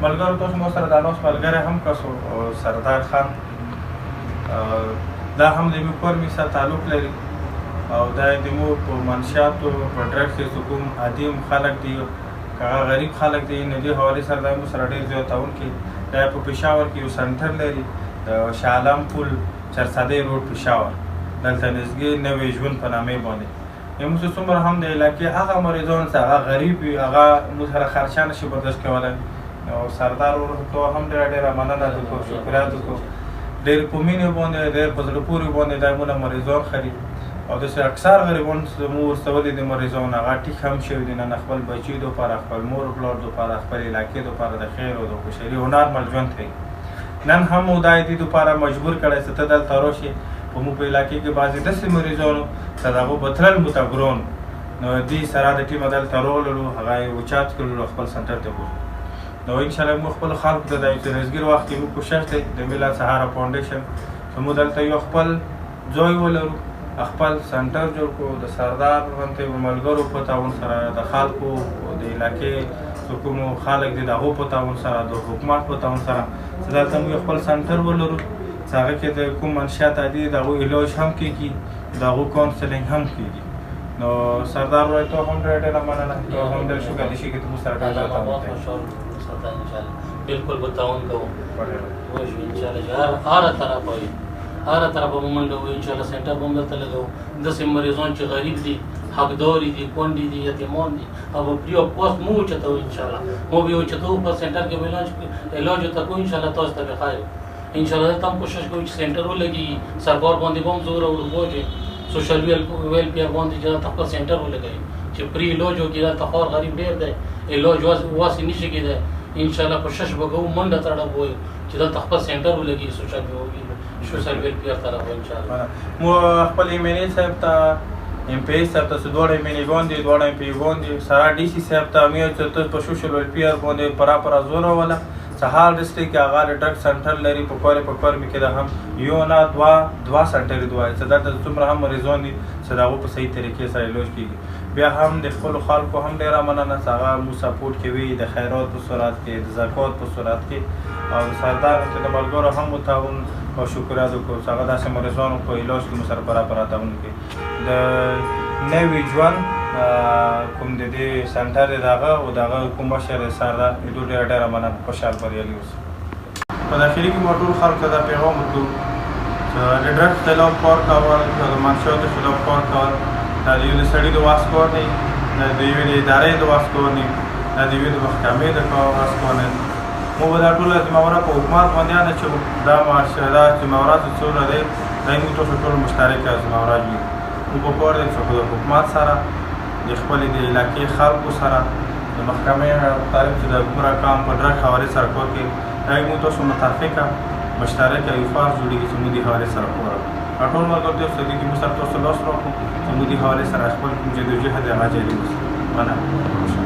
ملګرو تاسو مو سره دا نوس ملګری هم کسو سردار خان دا هم د مې کور مې سره تعلق لري او دا د مو په منشیاتو په ډرګس کې کوم عادي خلک دي هغه غریب خلک دي نو دې حوالې سره دا مو سره ډېر زیات تعاون کوي. دا په پېښور کې یو سنټر لري د شاه عالم پل چرسدی روډ پېښور دلته نږدې نوی ژوند په نامې باندې موږ څومره هم د علاقې هغه مریضان چې هغه غریب وي هغه موږ سره خرچه نشي برداشت کولی نو سردار ورته هم ډېره مننه وکړو شکریات وکړو ډېر په مینې باندې ډېر په زړه پورې باندې دا مونه مریضان خري او داسې اکثر غریبان مو ورته ولید مریضان هغه ټیک هم شوي دي نن خپل بچي دپاره خپل مور پلار دپاره خپل علاقې دپاره د خیر او د خوشحالي او نارمل ژوند کوي. نن هم مو دا دې دپاره مجبور کړی چې ته دلته راشې په مو په علاقې کې بعضې داسې مریضانو چې د هغو به تلل مو ته ګران نو دې سره د ټیمه دلته راوللو هغه یې اوچات کړلو خپل سنټر ته بوتلو نو انشاءالله موږ خپلو خلکو ته د نظګیر وخت کې موږ کوشش دی د میلاد سهارا فاونډیشن چې موږ دلته یو خپل ځای ولرو خپل سنټر جوړ کړو د سردار غونتې ملګرو په تعاون سره د خلکو د علاقې چې کوم خلک دي د هغو په تعاون سره د حکومت په تعاون سره چې دلته موږ خپل سنټر ولرو چې هغه کې د کوم منشیات عادي د هغو علاج هم کېږي د هغو کاونسلینګ هم کېږي. نو سردار وای تو هم ډېره مننه تو هم ډېر شکر دي چې تاسو سره کار बिल्कुल बताऊँ को वो इंशाल्लाह हर तरफ होई हर तरफ मंडो इंशाल्लाह सेंटर बंगल तले दो 10 मरीजों च गरीब दी हकदोरी दी कोंडी दी यतीमों दी अब फ्री ऑफ कॉस्ट मु चतो इंशाल्लाह मो भी चतो पर सेंटर के इलाज तक इंशाल्लाह तो तक खाए इंशाल्लाह तम कोशिश को सेंटर हो लगी सरकार बंदी बम जोर और वो जे सोशल वेलफेयर बंदी जरा तक सेंटर हो लगे چې پری لوج او کېدا تخور غریب ډیر دی لوج واسي نشي کېده انشاءالله کوشش وکړو منډه تړه وای چې دا خپل سنټر ولګي سوشل ویلفیر طرف انشاءالله مو خپل ایمنی صاحب ته ام پی صاحب ته دوړې مینی باندې دوړې پی باندې سارا ډي سي صاحب ته مې چې په سوشل ویلفیر باندې پرا زور ولا سهار ډسټریکټ کې هغه ډرګ سنټر لري په کور مې کې دا هم یو نه دوا سنټر دوه چې دا د څومره هم مریضان دي چې دا په صحیح طریقې سره علاج کیږي. بیا هم د خپل خلکو هم ډیره مننه چې هغه مو سپورټ کوي د خیرات په صورت کې د زکات په صورت کې او سردار ته د ملګرو هم تعاون او شکریات وکړو چې هغه داسې مریضانو په علاج کې مو سره برابر تعاون کوي. د نوی ژوند کوم د دې سنټر دغه او دغه کوم مشر سره د ډیره مننه خوشحال بریالي اوسئ. په داخلي کې موږ ټول خلکو ته دا پیغام ورکړو چې د ډرګ خلاف کار کول د منشیاتو خلاف کار کول دا د یو سړي د واس کار نه دا د یوې ادارې د واس کار نه دا د یوې د محکمې د واس کار نه موږ دا ټول ذمهواره په حکومت باندې اچوو دا معاشره ذمهواره څومره دی دا موږ ټول مشترکه ذمهواره یو موږ په کار دی چې د حکومت سره د خپلې د علاقې خلکو سره د محکمې طالب چې د عمره کام په ډرګ حوالې سره کار کوي دا موږ تاسو متفقه مشترکه یو فرض جوړېږي چې موږ د حوالې سره کار وکړو ټول ملګرو ته څه دي چې موږ سره تاسو لاس راکړو چې موږ د حوالې سره خپل جدوجهد هغه جاري وساتو. مننه.